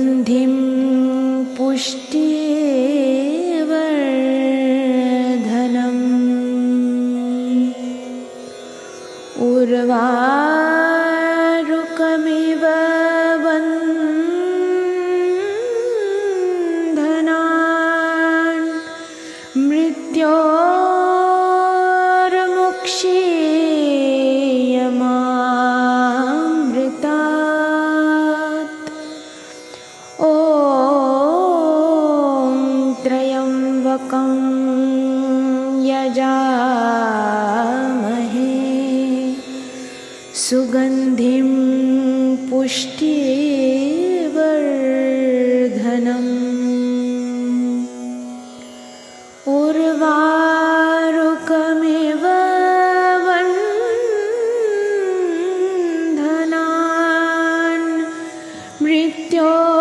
सुगन्धिं पुष्टिवर्धनम् उर्वारुकमिव बन्धनान् मृत्योर्मुक्षीयमामृतात् ॐ त्र्यम्बकं यजामहे सुगन्धिं पुष्टिवर्धनम् उर्वारुकमिव बन्धनान् मृत्योर्मुक्षीयमामृतात्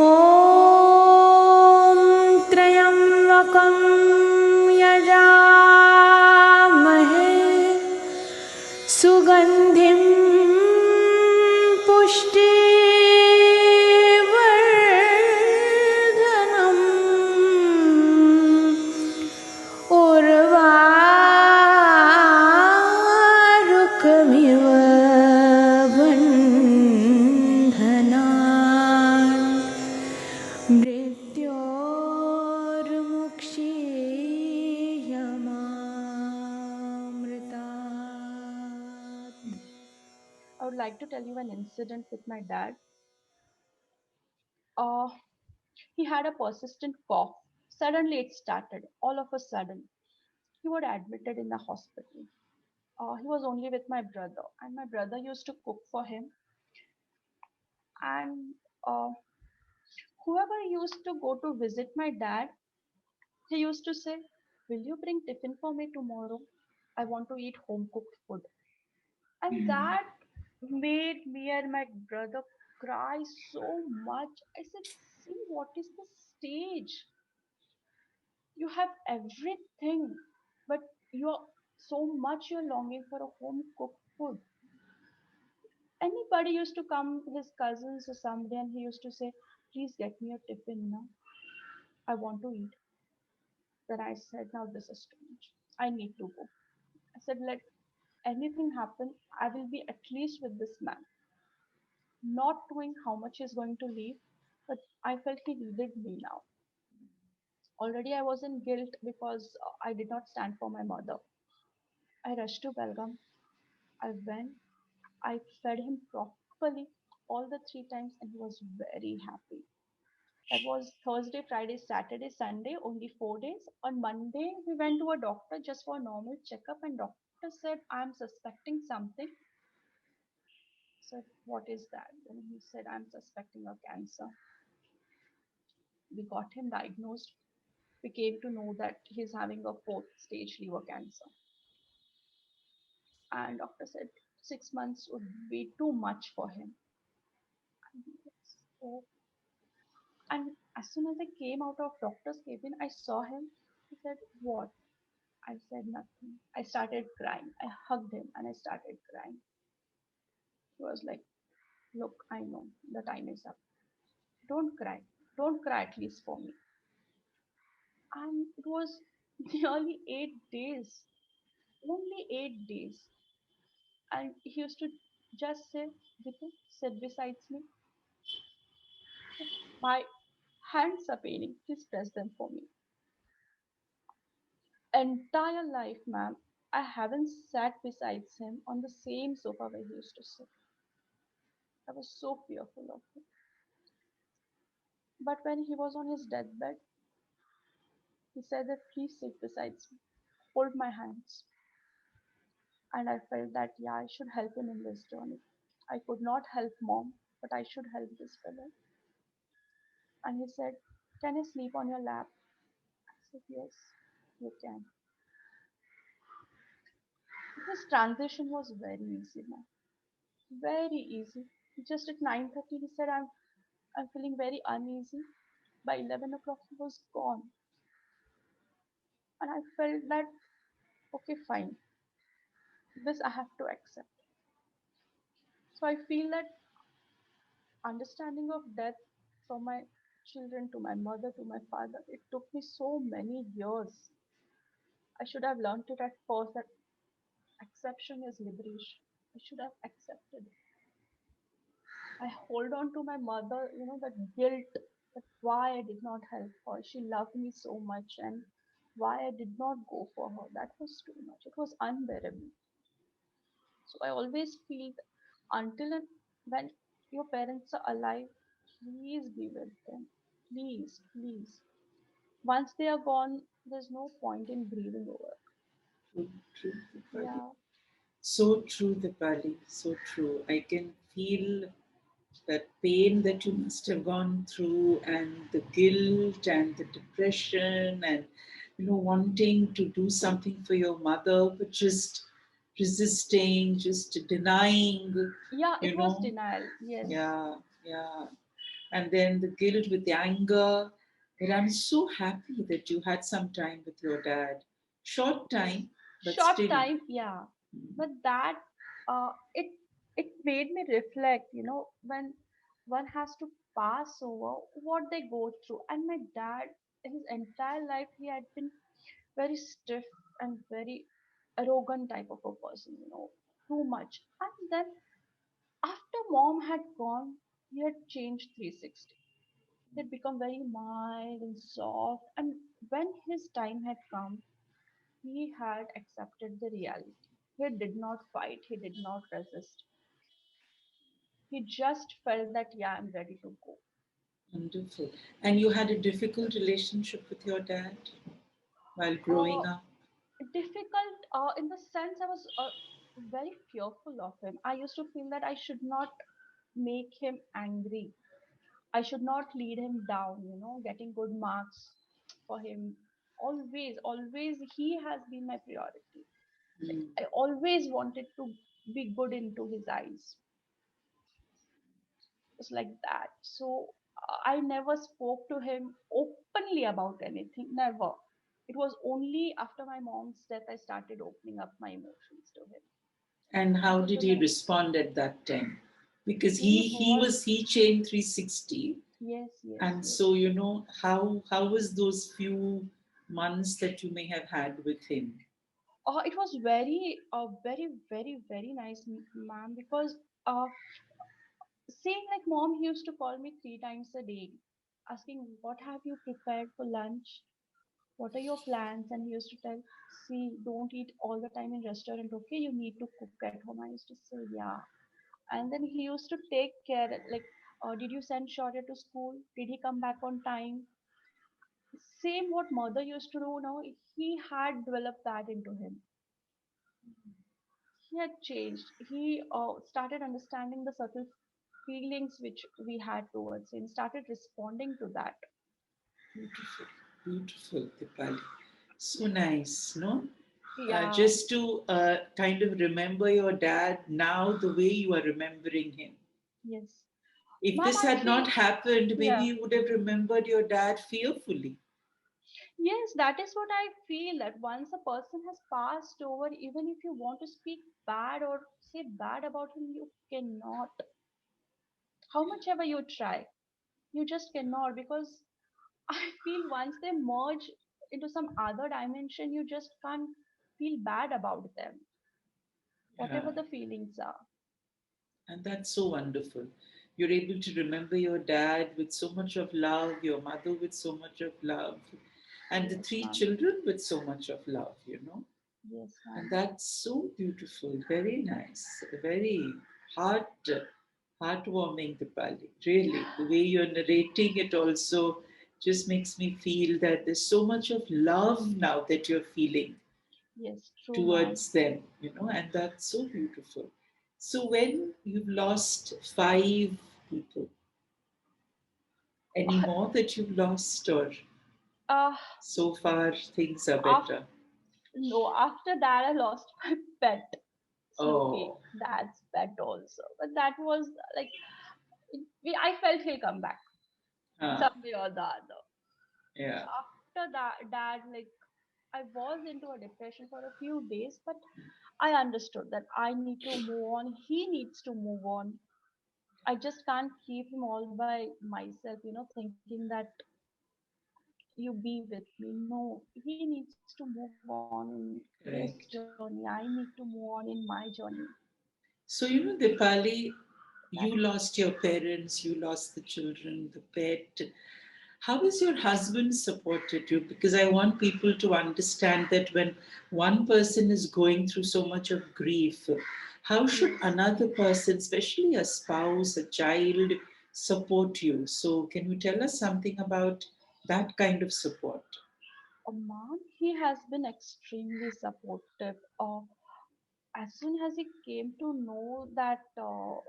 ॐ त्र्यम्बकं यजामहे सुगन्धिं पुष्टिवर्धनम् उर्वारुकमिव बन्धनान् मृत्योर्मुक्षीयमामृतात्. I would like to tell you an incident with my dad. Uh, he had a persistent cough. Suddenly it started, all of a sudden. He was admitted in the hospital. He was only with my brother, and my brother used to cook for him. And uh, whoever used to go to visit my dad, he used to say, "Will you bring tiffin for me tomorrow? I want to eat home cooked food." And that made me and my brother cry so much. I said, "See, what is the stage? You have everything, but you're so much you're longing for a home cooked food." Anybody used to come, his cousins or somebody, and he used to say, "Please get me a tiffin now. I want to eat." Then I said, "Now this is too much. I need to go." I said, "Let anything happen, I will be at least with this man." Not knowing how much he's going to leave, but I felt he needed me now. Already I was in guilt because I did not stand for my mother. I rushed to Belgaum. I went, I fed him properly all the three times, and he was very happy. That was Thursday, Friday, Saturday, Sunday, only 4 days. On Monday, we went to a doctor just for a normal checkup, and doctor said, "I'm suspecting something." I said, "What is that?" Then he said, "I'm suspecting a cancer." We got him diagnosed. We came to know that he's having a fourth stage liver cancer. And doctor said 6 months would be too much for him. So, and as soon as I came out of doctor's cabin, I saw him. He said, "What?" I said nothing. I started crying. I hugged him and I started crying. He was like, "Look, I know the time is up. Don't cry. Don't cry at least for me." And it was nearly 8 days. Only 8 days. And he used to just say, "Vipin, sit beside me. My hands are paining. Please press them for me." Entire life, ma'am, I haven't sat beside him on the same sofa where he used to sit. I was so fearful of him. But when he was on his deathbed, he said that, "Please sit beside me. Hold my hands." And I felt that, yeah, I should help him in this journey. I could not help mom, but I should help this fellow. And he said, "Can I sleep on your lap?" I said, "Yes, you can." His transition was very easy, ma'am. Very easy. Just at 9:30, he said, I'm feeling very uneasy." By 11 o'clock, he was gone. And I felt that Okay, fine. This I have to accept. So I feel that understanding of death from my children to my mother to my father, it took me so many years. I should have learned it at first that acceptance is liberation. I should have accepted it. I hold on to my mother, that guilt, that why I did not help her. She loved me so much, and why I did not go for her. That was too much. It was unbearable. So I always feel that until and when your parents are alive, please be with them. Please, please. Once they are gone, there's no point in grieving over. True, true, Deepali. Yeah, So true, Deepali. So true. I can feel that pain that you must have gone through, and the guilt and the depression, and wanting to do something for your mother, but just resisting, just denying, yeah, you it was know. denial. Yes. Yeah, yeah. And then the guilt with the anger. But I'm so happy that you had some time with your dad. Short Yes. time, but Short still. time, yeah. But that it made me reflect, when one has to pass over what they go through. And my dad, his entire life, he had been very stiff and very arrogant type of a person, too much. And then after mom had gone, he had changed 360. He had become very mild and soft. And when his time had come, he had accepted the reality. He did not fight, he did not resist. He just felt that, yeah, I'm ready to go. Wonderful. And you had a difficult relationship with your dad while Uh, growing up? Difficult in the sense I was very fearful of him. I used to feel that I should not make him angry. I should not lead him down, getting good marks for him. Always, always, he has been my priority. Like, Mm. I always wanted to be good into his eyes. Was like that. So I never spoke to him openly about anything. Never. It was only after my mom's death I started opening up my emotions to him. And how Until did the he last, respond at that time? Because he he was. chained 360, Yes, yes, and yes. so how was those few months that you may have had with him? It was very, very, very, very nice, ma'am, because uh, same like mom, he used to call me 3 times a day, asking, "What have you prepared for lunch? What are your plans?" And he used to tell, "See, don't eat all the time in restaurant, okay? You need to cook at home." I used to say, "Yeah." And then he used to take care, like, did you send Shaurya to school? Did he come back on time? Same what mother used to do now, he had developed that into him. He had changed. He started understanding the subtle feelings which we had towards him, started responding to that. Beautiful, beautiful, Dipali. So nice, no? Yeah, Just to kind of remember your dad now the way you are remembering him. yes. If Ma'am, this I had not feel, happened, maybe yeah. you would have remembered your dad fearfully. Yes, that is what I feel, that once a person has passed over, even if you want to speak bad or say bad about him, you cannot. How much ever you try, you just cannot, because I feel once they merge into some other dimension, you just can't feel bad about them, Yeah. whatever the feelings are. And that's so wonderful. You're able to remember your dad with so much of love, your mother with so much of love, and the Yes, three ma'am. children with so much of love. Yes, And ma'am. that's so beautiful, very nice, very heartwarming, Dipali. Really, the way you're narrating it also just makes me feel that there's so much of love now that you're feeling Yes, true, ma'am. towards them, and that's so beautiful. So, when you've lost 5 people, any more that you've lost, or Uh, so far things are after, better? no, after that, I lost my pet, Smokey. Oh, That's pet also. But that was like, I felt he'll come back huh, some way or the other. So yeah, after that, dad, like, I was into a depression for a few days, but I understood that I need to move on. He needs to move on. I just can't keep him all by myself, thinking that you be with me. No, he needs to move on in his journey. Correct. I need to move on in my journey. So, Dipali, That you lost your parents, you lost the children, the pet. How has your husband supported you? Because I want people to understand that when one person is going through so much of grief, how should yes, another person, especially a spouse, a child, support you? So, can you tell us something about that kind of support? a man, he has been extremely supportive. As soon as he came to know that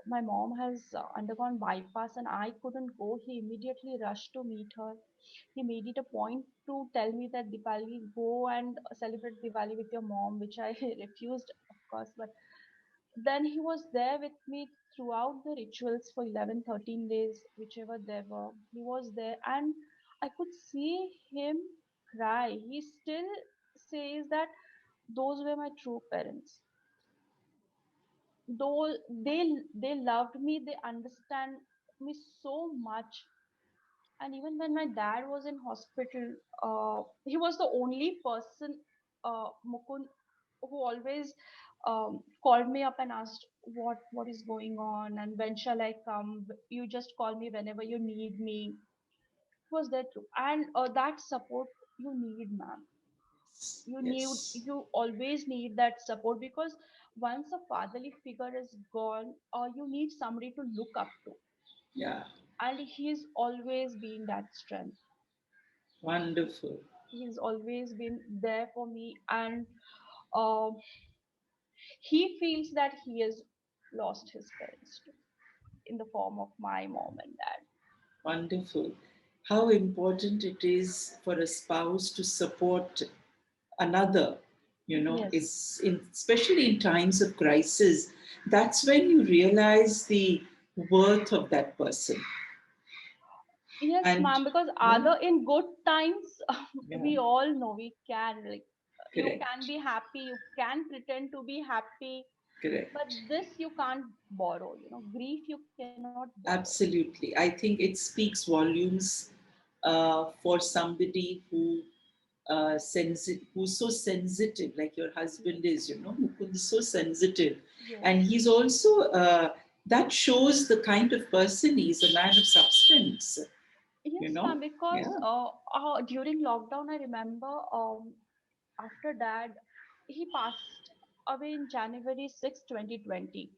my mom has undergone bypass and I couldn't go, he immediately rushed to meet her. He made it a point to tell me that Dipali, go and celebrate Diwali with your mom, which I refused, of course. But then he was there with me throughout the rituals for 11, 13 days, whichever they were. He was there, and I could see him cry. He still says that those were my true parents, though they loved me, they understand me so much. And even when my dad was in hospital, he was the only person, Mukund, who always called me up and asked what is going on and when shall I come. You just call me whenever you need me. He was there too, and that support you need, ma'am. Yes. You always need that support, because once a fatherly figure is gone, you need somebody to look up to, Yeah. and he's always been that strength. Wonderful. He's always been there for me, and uh, he feels that he has lost his parents too, in the form of my mom and dad. Wonderful. How important it is for a spouse to support another, Yes. is in, especially in times of crisis. That's when you realize the worth of that person. Yes, And ma'am, because yeah, other in good times, yeah, we all know we can, like, you can correct, be happy, you can pretend to be happy, but correct. this you can't borrow, grief you cannot borrow. Absolutely. I think it speaks volumes for somebody who's so sensitive, like your husband Yes. is, Mukund is so sensitive. And Yes. he's also, that shows the kind of person he's, a man of substance, you Yes, ma'am, know? because Yeah, during lockdown, I remember, after that, he passed away in January 6, 2020.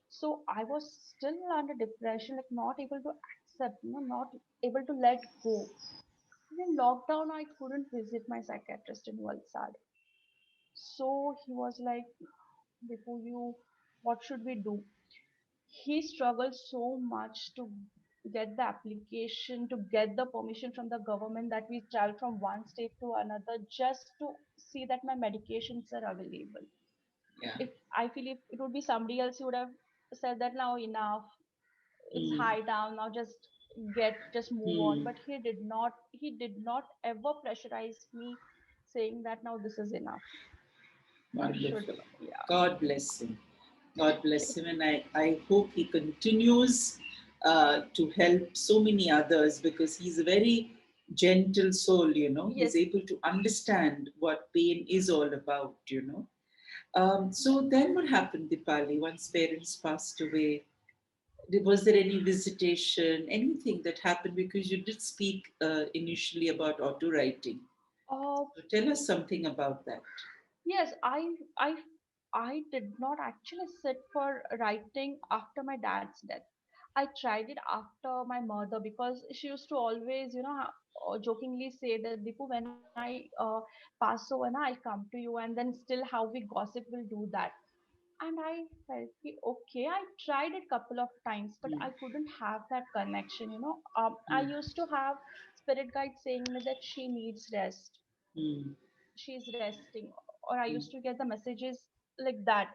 So I was still under depression, like not able to accept, not able to let go. And in lockdown, I couldn't visit my psychiatrist in Valsad. So he was like, before you, what should we do? He struggled so much to get the application, to get the permission from the government that we travel from one state to another just to see that my medications are available. yeah. If I feel if it would be somebody else, who would have said that now enough, it's Mm, high down, now just move on. mm, But he did not ever pressurize me, saying that now this is enough. You should, wonderful. yeah. God bless him. God Okay. bless him. And I hope he continues to help so many others because he's a very gentle soul. He's Yes. able to understand what pain is all about. So then what happened, Dipali, once parents passed away? Was there any visitation, anything that happened? Because you did speak initially about auto writing. Uh, So tell us something about that. Yes, I did not actually sit for writing after my dad's death. I tried it after my mother, because she used to always, jokingly say that, Dipu, when I pass over, na, I'll come to you, and then still how we gossip will do that. And I felt okay. I tried it couple of times, but Mm, I couldn't have that connection. I mm, used to have spirit guide saying me that she needs rest, mm, she's resting, or I mm, used to get the messages like that.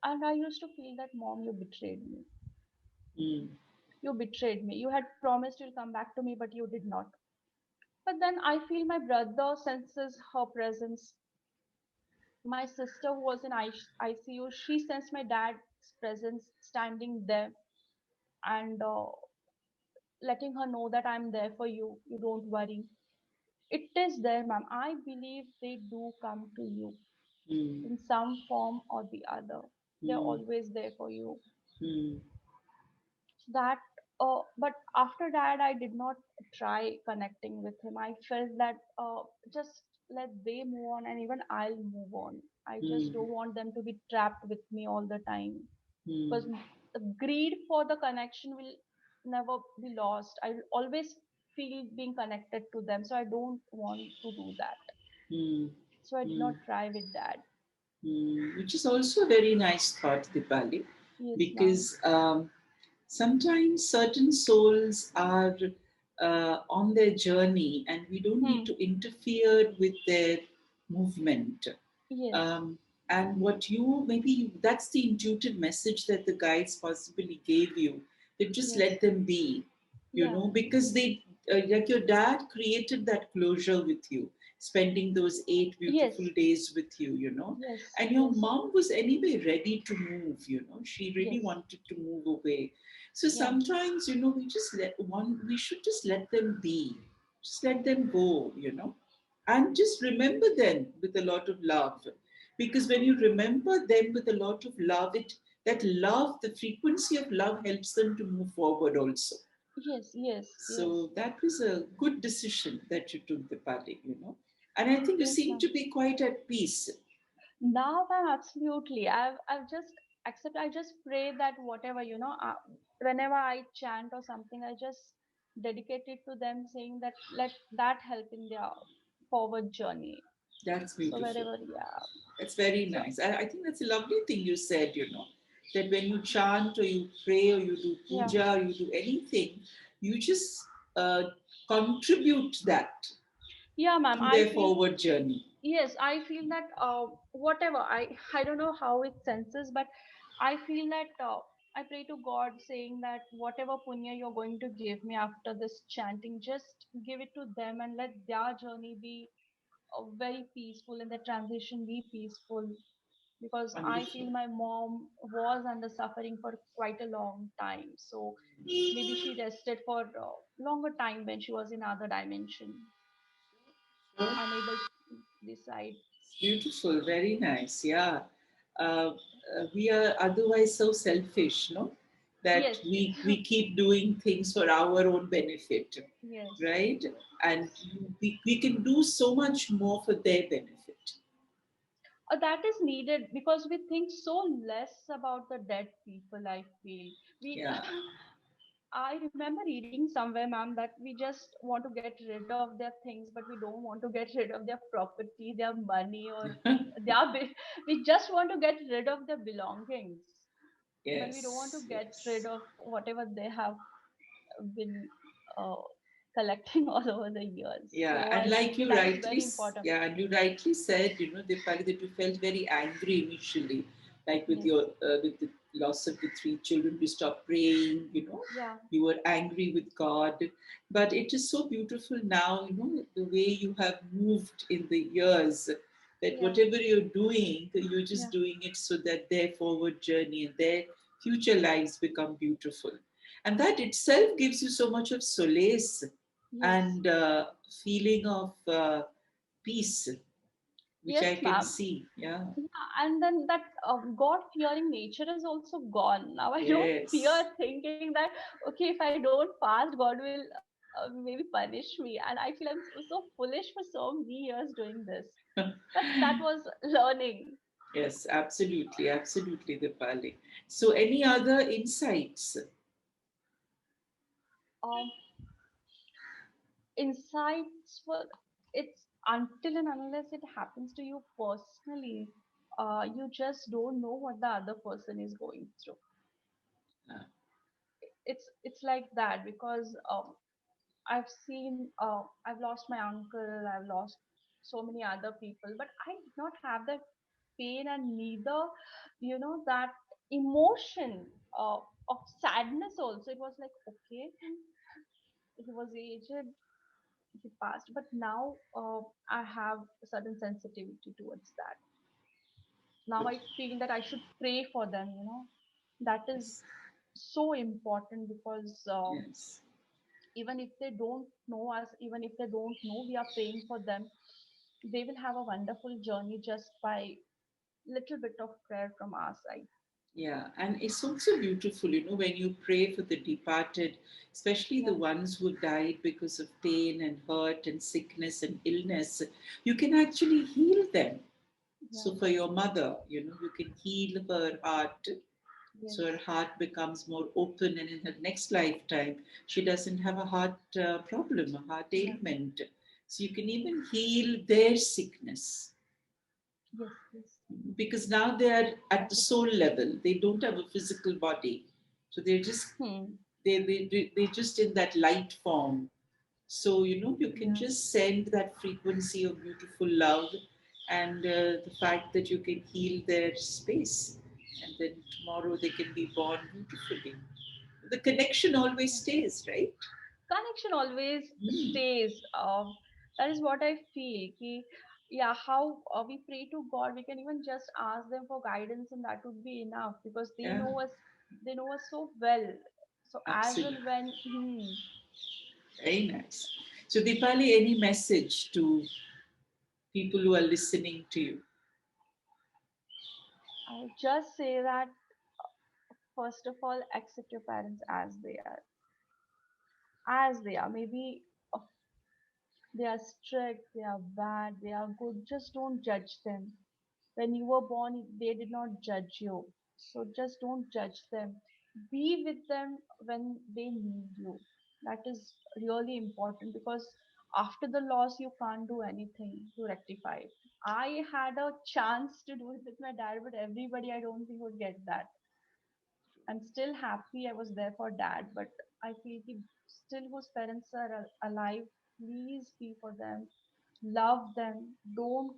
And I used to feel that, mom, you betrayed me. mm. You betrayed me. You had promised you'll come back to me, but you did not. But then I feel my brother senses her presence. My sister who was in ICU, she sensed my dad's presence standing there and letting her know that I'm there for you. You don't worry. It is there, ma'am. I believe they do come to you Hmm. in some form or the other. They're Hmm. always there for you. Hmm. That but after that I did not try connecting with him. I felt that just let they move on and even I'll move on. I just Hmm. don't want them to be trapped with me all the time, Hmm. because the greed for the connection will never be lost. I will always feel being connected to them, so I don't want to do that. Hmm. So I did Hmm. not try with that. Which is also a very nice thought, Dipali, Yes, ma'am. because sometimes certain souls are on their journey and we don't need Hmm. to interfere with their movement. Yes. um, and what you maybe that's the intuitive message that the guides possibly gave you, that just Yes. let them be, Yeah. because they like your dad created that closure with you, spending those 8 beautiful Yes. days with you, Yes. and your Yes. mom was anyway ready to move, she really Yes. wanted to move away. So Yeah. sometimes, we should just let them be, just let them go, and just remember them with a lot of love, because when you remember them with a lot of love, the frequency of love helps them to move forward also. Yes. Yes. Yes. So that was a good decision that you took, the party, and I think you Yes, seem ma'am. to be quite at peace. Now I'm absolutely. I've just accept. I just pray that whatever whenever I chant or something, I just dedicate it to them, saying that let that help in their forward journey. That's So beautiful. wherever, yeah. That's very So nice. I think that's a lovely thing you said, that when you chant or you pray or you do yeah, puja or you do anything, you just uh, contribute that yeah, ma'am. to I their feel forward journey. yes. I feel that whatever I don't know how it senses, but I feel that I pray to God saying that whatever punya you're going to give me after this chanting, just give it to them and let their journey be very peaceful and the transition be peaceful, because I Wonderful. feel my mom was under suffering for quite a long time. So maybe she rested for a longer time when she was in other dimension, Sure. unable to decide. It's beautiful, very nice. Yeah. We are otherwise so selfish, no? That Yes, we keep doing things for our own benefit, yes. right? And we can do so much more for their benefit. That is needed because we think so less about the dead people. I feel we. Yeah. I remember reading somewhere, ma'am, that we just want to get rid of their things, but we don't want to get rid of their property, their money, or we just want to get rid of their belongings, but we don't want to Yes, get rid yes. of whatever they have been uh, collecting all over the years. Yeah, So and I like believe you that is rightly, very important. yeah, and you rightly said, Deepali, that you felt very angry initially, like with Yes. with the loss of the three children, you stopped praying, Yeah. you were angry with God. But it is so beautiful now, the way you have moved in the years, that Yeah. whatever you're doing, you're just Yeah. doing it so that their forward journey and their future lives become beautiful. And that itself gives you so much of solace Yes. and feeling of peace, which Yes, I can ma'am. see. Yeah. Yeah, and then that God fearing nature is also gone. Now I don't fear Yes. thinking that okay, if I don't fast, God will maybe punish me, and I feel I'm so foolish for so many years doing this. But that was learning. Yes, absolutely, absolutely, Dipali. So, any other insights? Um, Insights for it's until and unless it happens to you personally, you just don't know what the other person is going through. Uh, It's like that because I've lost my uncle, I've lost so many other people, but I did not have that pain and neither, that emotion of sadness also. It was like, okay, he was aged, he passed. But now I have a certain sensitivity towards that. Now I feel that I should pray for them. That is Yes. so important because Yes. even if they don't know us, even if they don't know we are praying for them, they will have a wonderful journey just by little bit of prayer from our side. Yeah, and it's also beautiful, when you pray for the departed, especially the Yeah, ones who died because of pain and hurt and sickness and illness, you can actually heal them. yeah, So, for your mother, you can heal her heart. yes, So, her heart becomes more open, and in her next lifetime, she doesn't have a heart problem, a heart yeah, ailment. So, you can even heal their sickness yes, yes. because now they are at That the is soul true. level. They don't have a physical body, so they're just Hmm. they're just in that light form. So you can Yeah, just send that frequency of beautiful love, and the fact that you can heal their space, and then tomorrow they can be born beautifully. The connection always yeah. stays, right? Connection always Mm. stays. That is what I feel. Yeah, how we pray to God, we can even just ask them for guidance, and that would be enough because they Yeah, know us. They know us so well. So as absolutely. and when, Very nice. So, Deepali, any message to people who are listening to you? I'll just say that first of all, accept your parents as they are. As they are. Maybe they are strict, they are bad, they are good. Just don't judge them. When you were born, they did not judge you. So just don't judge them. Be with them when they need you. That is really important because after the loss, you can't do anything to rectify it. I had a chance to do it with my dad, but everybody I don't think would get that. I'm still happy I was there for dad, but I feel still whose parents are alive, please be for them, love them, don't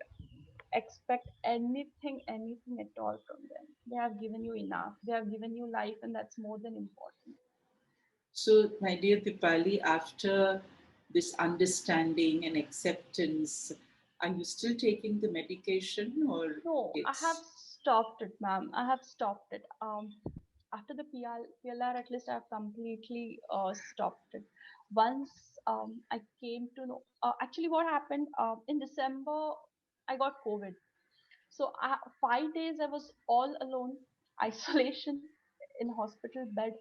expect anything at all from them. They have given you enough. They have given you life, and that's more than important. So, my dear Dipali, after this understanding and acceptance, are you still taking the medication or No, I have it's stopped it, ma'am. I have stopped it. After the PLR, at least I've completely stopped it. Once I came to know, actually, what happened in December, I got COVID. So 5 days I was all alone, isolation in hospital bed,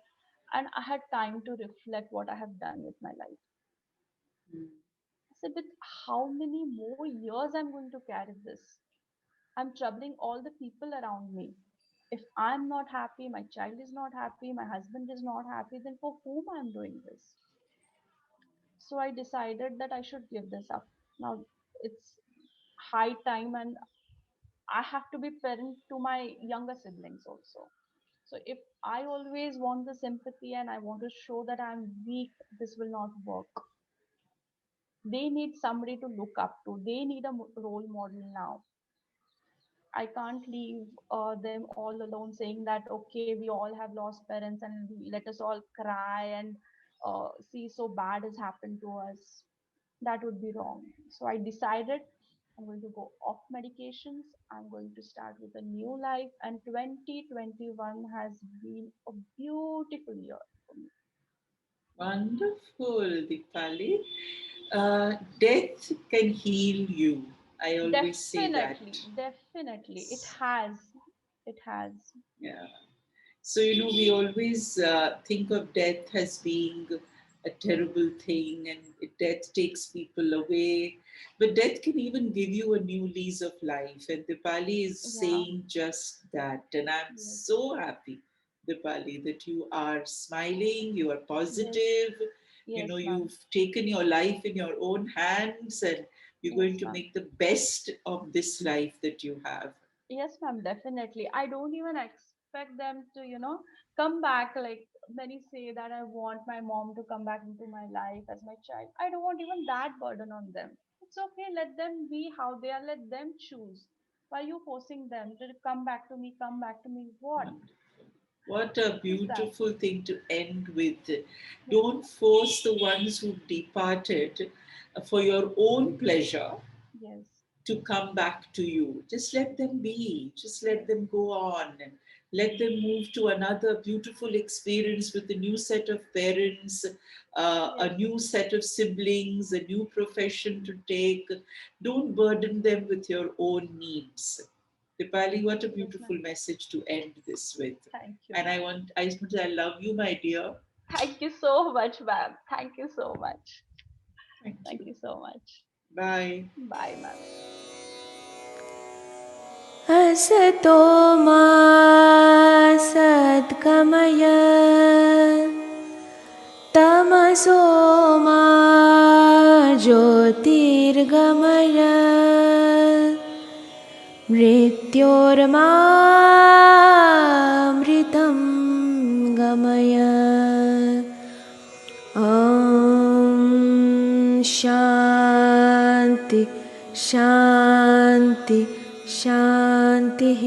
and I had time to reflect what I have done with my life. mm, I said, with how many more years I'm going to carry this? I'm troubling all the people around me. If I'm not happy, my child is not happy, my husband is not happy, then for whom I'm doing this? So I decided that I should give this up. Now it's high time, and I have to be parent to my younger siblings also. So if I always want the sympathy and I want to show that I'm weak, this will not work. They need somebody to look up to. They need a role model now. I can't leave them all alone saying that, okay, we all have lost parents and let us all cry and see so bad has happened to us. That would be wrong. So I decided I'm going to go off medications. I'm going to start with a new life. And 2021 has been a beautiful year for me. wonderful, Dipali? Death can heal you. I always say that. Definitely, definitely. It has. It has. Yeah. So, we always think of death as being a terrible thing, and death takes people away. But death can even give you a new lease of life. And Dipali is Yeah. saying just that. And I'm Yes. so happy, Dipali, that you are smiling, you are Yes. positive, Yes, ma'am. you've taken your life in your own hands, and you're going Yes, to ma'am. make the best of this life that you have. Yes, ma'am, definitely. I don't even expect them to, come back. Like many say that I want my mom to come back into my life as my child. I don't want even that burden on them. It's okay. Let them be how they are. Let them choose. Why are you forcing them to come back to me? Come back to me. What? Wonderful. What a Is that? beautiful thing to end with. Yes. Don't force the ones who departed for your own pleasure Yes. to come back to you. Just let them be. Just let Yes. them go on. And let them move to another beautiful experience with a new set of parents, Yes. a new set of siblings, a new profession to take. Don't burden them with your own needs. Dipali, what a Yes, beautiful ma'am. message to end this with. Thank you, And ma'am. I love you, my dear. Thank you so much, ma'am. Thank you so much. Thank Thank you. you so much. Bye. Bye, ma'am. असतो मा सद्गमय तमसो मा ज्योतिर्गमय मृत्योर्मामृतं गमय ॐ शान्ति शान्ति शान्तिः